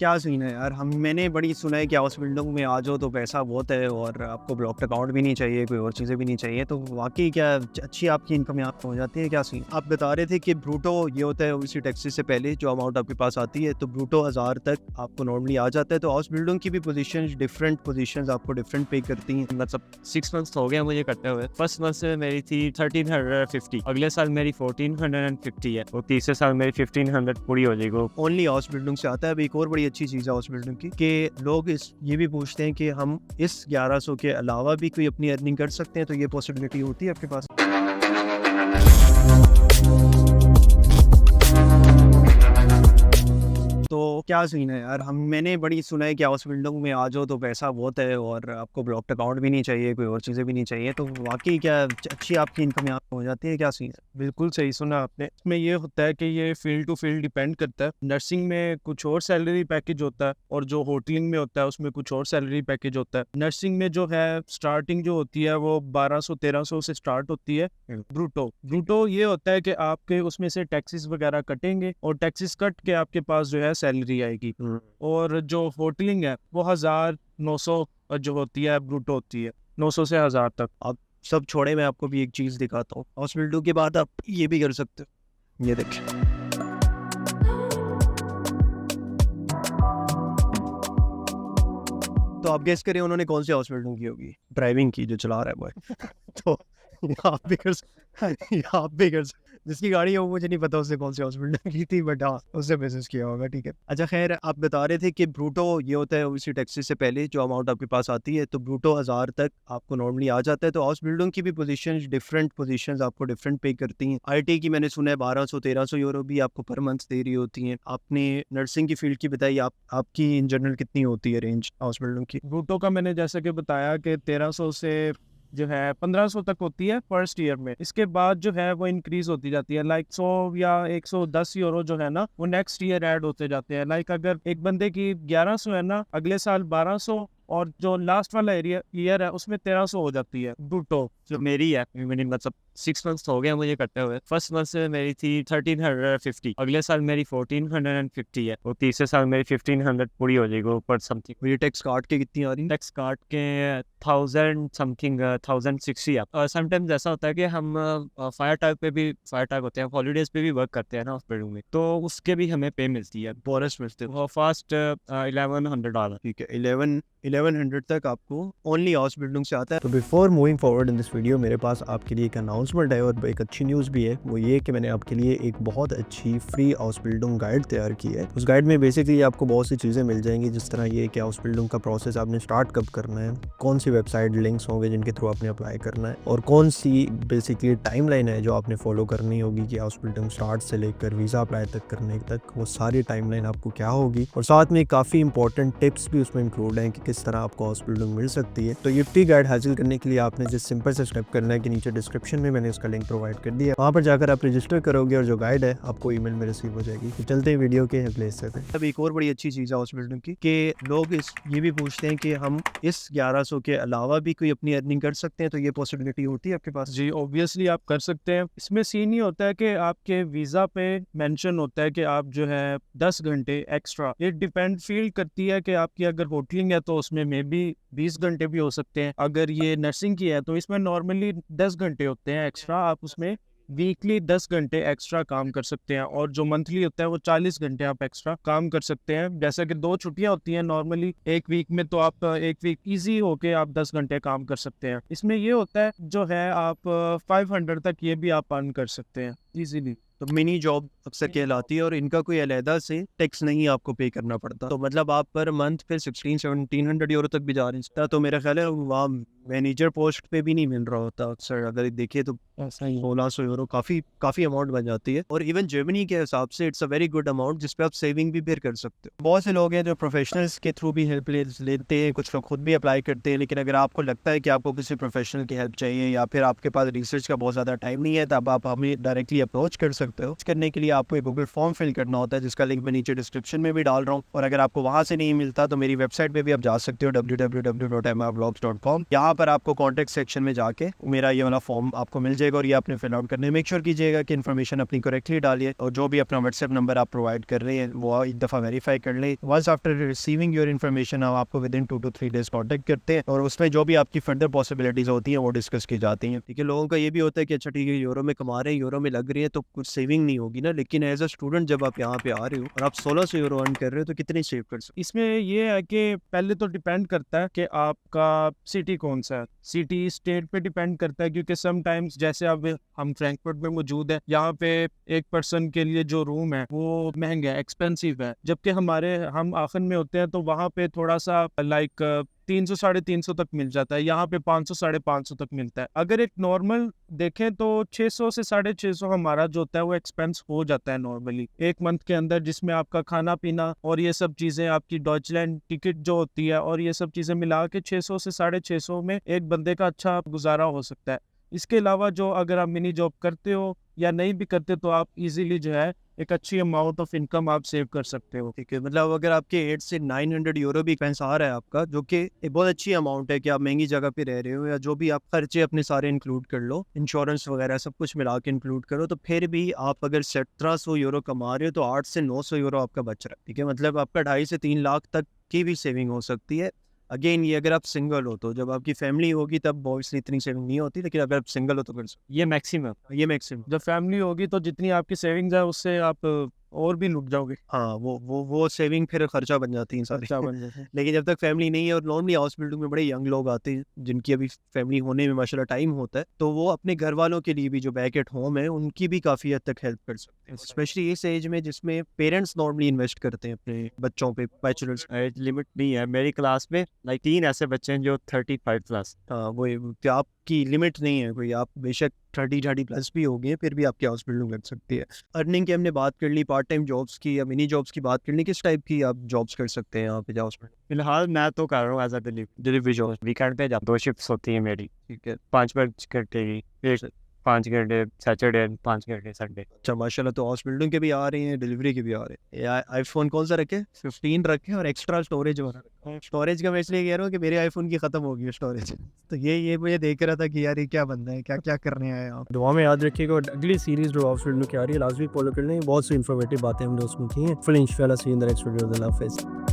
क्या सीन है यार। मैंने बड़ी सुना है कि हाउस बिल्डिंग में आ जाओ तो पैसा बहुत है और आपको ब्लॉक्ड अकाउंट भी नहीं चाहिए, कोई और चीज़ें भी नहीं चाहिए। तो वाकई क्या अच्छी आपकी इनकम यहाँ पे हो जाती है? क्या सीन आप बता रहे थे कि ब्रूटो ये होता है ओबीसी टैक्सेस से पहले जो अमाउंट आपके पास आती है, तो ब्रूटो 1000 तक आपको नॉर्मली आ जाता है। तो हाउस बिल्डिंग की भी डिफरेंट पोजिशन आपको डिफरेंट पे करती हैं। मतलब 6 मंथ्स हो गया मुझे करते हुए। फर्स्ट मंथ से मेरी थी 1350, अगले साल मेरी 1450 है और तीसरे साल मेरी 1500 पूरी हो जाएगी। ओनली हाउस बिल्डिंग से आता है। अब एक और बड़ी अच्छी चीज़ है हाउस बिल्डिंग की कि लोग ये भी पूछते हैं कि हम इस 1100 के अलावा भी कोई अपनी अर्निंग कर सकते हैं, तो ये पॉसिबिलिटी होती है आपके पास? तो क्या सीन है यार। मैंने बड़ी सुना है कि हाउस बिल्डिंग में आ जाओ तो पैसा बहुत है और आपको ब्लॉक्ड अकाउंट भी नहीं चाहिए, कोई और चीज़ें भी नहीं चाहिए। तो वाकई क्या अच्छी आपकी इनकम यहाँ पे हो जाती है? क्या सीन है? बिल्कुल सही सुना आपने। इसमें ये होता है कि ये फील्ड टू फील्ड डिपेंड करता है। नर्सिंग में कुछ और सैलरी पैकेज होता है और जो होटलिंग में होता है उसमें कुछ और सैलरी पैकेज होता है। नर्सिंग में जो है स्टार्टिंग जो होती है वो 1200-1300 से स्टार्ट होती है। ब्रूटो ये होता है कि आपके उसमें से टैक्सेस वगैरह कटेंगे और टैक्सेस कट के आपके पास जो है सैलरी आएगी। और जो होटलिंग है वो 1900 जो होती है ब्रूटो होती है, 900 से 1000 तक। आप सब छोड़े, मैं आपको भी एक चीज़ दिखाता हूँ। हाउस बिल्डिंग के बाद आप ये भी कर सकते हो, ये देखिए। तो आप गेस करें उन्होंने कौन सी हाउस बिल्डिंग की होगी? ड्राइविंग की, जो चला रहा है वो तो आप भी कर सकते। जिसकी गाड़ी है वो मुझे नहीं पता उसने कौन सी हाउस बिल्डिंग की थी, बट हाँ उसने बिजनेस किया होगा। ठीक है, अच्छा खैर, आप बता रहे थे कि ब्रूटो ये होता है ओबीसी टैक्सेस से पहले जो अमाउंट आपके पास आती है, तो ब्रूटो 1000 तक आपको नॉर्मली आ जाता है। तो हाउस बिल्डिंग की भी डिफरेंट पोजीशंस आपको डिफरेंट पे करती हैं। आईटी की मैंने सुना है 1200-1300 यूरो भी आपको पर मंथ दे रही होती हैं। आपने नर्सिंग की फील्ड की बताई, आपकी इन जनरल कितनी होती है रेंज हाउस बिल्डिंग की? ब्रूटो का मैंने जैसे कि बताया कि 1300 से जो है 1500 तक होती है फर्स्ट ईयर में। इसके बाद जो है वो इंक्रीज होती जाती है, लाइक 100 या 110 यूरो जो है ना वो नेक्स्ट ईयर ऐड होते जाते हैं। लाइक अगर एक बंदे की 1100 है ना, अगले साल 1200 और जो लास्ट वाला ईयर है उसमें 1300 हो जाती है ब्रूटो। जो मेरी है मैंने मतलब 6 मंथ्स हो गया मुझे करते हुए। फर्स्ट मंथ से मेरी थी 1350, अगले साल मेरी 1450 है और तीसरे साल मेरी 1500 पूरी हो जाएगी ऊपर समथिंग। ये टैक्स काट के कितनी आ रही है? टैक्स काट के 1000 समथिंग 1060 है। और समटाइम्स ऐसा होता है कि हम फायर टाइप होते हैं, हॉलीडेज पे भी वर्क करते हैं ना उस बिल्डिंग में, तो उसके भी हमें पे मिलती है, बोनस मिलते हैं वो फर्स्ट $1100। ठीक है, 1100 तक आपको ओनली हाउस बिल्डिंग से आता है। तो before moving forward in this video, मेरे पास आपके लिए एक अनाउंसमेंट है और एक अच्छी न्यूज़ भी है। वो ये कि मैंने आपके लिए एक बहुत अच्छी फ्री हाउस बिल्डिंग गाइड तैयार की है। उस गाइड में बेसिकली आपको बहुत सी चीज़ें मिल जाएंगी, जिस तरह ये कि हाउस बिल्डिंग का प्रोसेस आपने स्टार्ट कब करना है, कौन सी वेबसाइट लिंक्स होंगे जिनके थ्रू आपने अप्लाई करना है, और कौन सी बेसिकली टाइमलाइन है जो आपने फॉलो करनी होगी कि हाउस बिल्डिंग स्टार्ट से लेकर वीज़ा अप्लाई तक करने तक वो सारी टाइमलाइन आपको क्या होगी। और साथ में काफ़ी इंपॉर्टेंट टिप्स भी उसमें इंक्लूड हैं कि किस तरह आपको हाउस बिल्डिंग मिल सकती है। तो ये फ्री गाइड हासिल करने के लिए आपने जिस सिंपल से स्टेप करना है कि नीचे डिस्क्रिप्शन में मैंने उसका लिंक प्रोवाइड कर दिया, वहाँ पर जाकर आप रजिस्टर करोगे और जो गाइड है आपको ईमेल में रिसीव हो जाएगी। तो चलते हैं वीडियो के अगले हिस्से पे। अब एक और बड़ी अच्छी चीज़ है हाउस बिल्डिंग की कि लोग ये भी पूछते हैं कि हम इस 1100 के अलावा भी कोई अपनी अर्निंग कर सकते हैं, तो ये पॉसिबिलिटी होती है आपके पास? जी ऑब्वियसली आप कर सकते हैं। इसमें सीन ही होता है कि आपके वीजा पे मेंशन होता है कि आप जो है 10 घंटे एक्स्ट्रा, ये डिपेंड फील्ड करती है कि आपकी अगर होटलिंग है तो उसमें मे बी 20 घंटे भी हो सकते हैं। अगर ये नर्सिंग की है तो इसमें नॉर्मली 10 घंटे होते हैं एक्स्ट्रा। आप उसमें वीकली 10 घंटे एक्स्ट्रा काम कर सकते हैं और जो मंथली होता है वो 40 घंटे आप एक्स्ट्रा काम कर सकते हैं। जैसे कि 2 छुट्टियां होती हैं नॉर्मली एक वीक में, तो आप एक वीक इजी होके आप 10 घंटे काम कर सकते हैं। इसमें ये होता है जो है आप 500 तक ये भी आप अर्न कर सकते हैं इजीली। तो मिनी जॉब अक्सर कहलाती है और इनका कोई अलहदा से टैक्स नहीं आपको पे करना पड़ता। तो मतलब आप पर मंथ फिर 1600-1700 यूरो तक भी जा नहीं सकता। तो मेरा ख्याल है वहाँ मैनेजर पोस्ट पे भी नहीं मिल रहा होता अक्सर, अगर देखे तो ऐसा ही 1600 यूरो काफ़ी अमाउंट बन जाती है। और इवन जर्मनी के हिसाब से it's a very good amount जिसपे आप सेविंग भी फिर कर सकते हो। बहुत से लोग हैं जो प्रोफेशनल्स के थ्रू भी हेल्प लेते हैं, कुछ लोग खुद भी अप्लाई करते हैं। लेकिन अगर आपको लगता है कि आपको किसी प्रोफेशनल की हेल्प चाहिए या फिर आपके पास रिसर्च का बहुत ज़्यादा टाइम नहीं है, तब आप हमें डायरेक्टली अप्रोच कर सकते सकते हो। करने के लिए आपको एक गूगल फॉर्म फिल करना होता है, जिसका लिंक मैं नीचे डिस्क्रिप्शन में भी डाल रहा हूँ। और अगर आपको वहाँ से नहीं मिलता तो मेरी वेबसाइट पे भी आप जा सकते हो www.mrvlogs.com। यहाँ पर आपको कॉन्टेक्ट सेक्शन में जाके मेरा ये वाला फॉर्म आपको मिल जाएगा और ये आपने फिल आउट करने मेक श्योर कीजिएगा कि इन्फॉर्मेशन अपनी करेक्टली डालिए और जो भी अपना व्हाट्सएप नंबर आप प्रोवाइड कर रहे हैं वो एक दफ़ा वेरीफाई कर लें। Once after receiving your information हम आपको within 2 to 3 days contact करते हैं और उसमें जो भी आपकी फर्दर पॉसिबिलिटीज होती हैं वो डिस्कस की जाती हैं। ठीक है, लोगों का ये भी होता है कि अच्छा ठीक है यूरो में कमा रहे हैं, यूरो में लग रही है तो कुछ सेविंग नहीं होगी ना, लेकिन एज अ स्टूडेंट जब आप यहाँ पे आ रहे हो और आप 1600 यूरो अर्न कर रहे हो तो कितनी सेव कर सकते इसमें ये है कि पहले तो डिपेंड करता है कि आपका सिटी कौन सा है, सिटी स्टेट पे डिपेंड करता है, क्योंकि समटाइम्स जैसे अब हम फ्रैंकफर्ट में मौजूद है, यहाँ पे एक पर्सन के लिए जो रूम है वो महंगा है, एक्सपेंसिव है, जबकि हम आखिर में होते हैं तो वहाँ पे थोड़ा सा लाइक 300-350 तक मिल जाता है, यहाँ पे 500-550 तक मिलता है। अगर एक नॉर्मल देखें तो 600 से 650 हमारा जो होता है वो एक्सपेंस हो जाता है नॉर्मली एक मंथ के अंदर, जिसमें आपका खाना पीना और ये सब चीजें, आपकी डॉइचलैंड टिकट जो होती है और ये सब चीजें मिला के 600 से 650 में एक बंदे का अच्छा गुजारा हो सकता है। इसके अलावा जो अगर आप मिनी जॉब करते हो या नहीं भी करते तो आप इजीली जो है एक अच्छी अमाउंट ऑफ इनकम आप सेव कर सकते हो। ठीक है, मतलब अगर आपके 8 से 900 यूरो भी एक्सपेंस आ रहा है आपका, जो कि एक बहुत अच्छी अमाउंट है कि आप महंगी जगह पे रह रहे हो, या जो भी आप खर्चे अपने सारे इंक्लूड कर लो, इंश्योरेंस वगैरह सब कुछ मिला के इंक्लूड करो, तो फिर भी आप अगर 1700 यूरो कमा रहे हो तो 8 से 900 यूरो आपका बच रहा है। ठीक है, मतलब आपका 2.5 से 3 लाख तक की भी सेविंग हो सकती है। अगेन ये अगर आप सिंगल हो, तो जब आपकी फैमिली होगी तब ऑब्वियसली इतनी सेविंग नहीं होती, लेकिन अगर आप सिंगल हो तो कर सकते ये मैक्सिमम हो। ये मैक्सिमम। जब फैमिली होगी तो जितनी आपकी सेविंग्स है उससे आप और भी लुट जाओगे, हाँ, वो सेविंग फिर खर्चा बन जाती है सारी। खर्चा बन जाता है। लेकिन जब तक फैमिली नहीं है, और नॉर्मली हाउस बिल्डिंग में बड़े यंग लोग आते हैं जिनकी अभी फैमिली होने में माशाल्लाह टाइम होता है, तो वो अपने घर वालों के लिए भी जो बैक एट होम है उनकी भी काफ़ी हद तक हेल्प कर सकते हैं, स्पेशली इस एज में जिसमें पेरेंट्स नॉर्मली इन्वेस्ट करते हैं अपने बच्चों पे, बैचलर्स। एज लिमिट नहीं है मेरी क्लास में, लाइक 3 ऐसे बच्चे हैं जो 35+। हाँ, वो आपकी लिमिट नहीं है कोई, आप बेशक 30+ भी हो गए फिर भी आपकी हाउस बिल्डिंग लग सकती है। अर्निंग की हमने बात कर ली, पार्ट टाइम जॉब्स की या मिनी जॉब्स की बात कर ली, किस टाइप की आप जॉब्स कर सकते हैं यहाँ पे हाउस बिल्डिंग? फिलहाल मैं तो कर रहा हूँ as a delivery job. Weekend पे जब 2 शिफ्ट्स होती है मेरी, ठीक है, 5 घंटे की, एक 5 घंटे सैटरडे, 5 घंटे संडे। अच्छा माशाल्लाह, तो हाउस बिल्डिंग के भी आ रहे हैं, डिलीवरी के भी आ रहे हैं। आईफोन कौन सा रखे? 15 रखे और एक्स्ट्रा स्टोरेज वाला रखे। स्टोरेज का मैं इसलिए कह रहा हूँ कि मेरे आईफोन की खत्म हो गई स्टोरेज, तो ये मुझे देख रहा था कि यार ये क्या बंदा है, क्या क्या करने आए आप। दुआ में याद रखिएगा और अगली सीरीज जो हाउस बिल्डिंग की आ रही है लास्ट वीक फॉलो कर लें, बहुत सी इन्फॉर्मेटिव बातें हमने उसमें की हैं। फुल इंशाल्लाह सी इन द नेक्स्ट वीडियो। अल्लाह हाफिज़।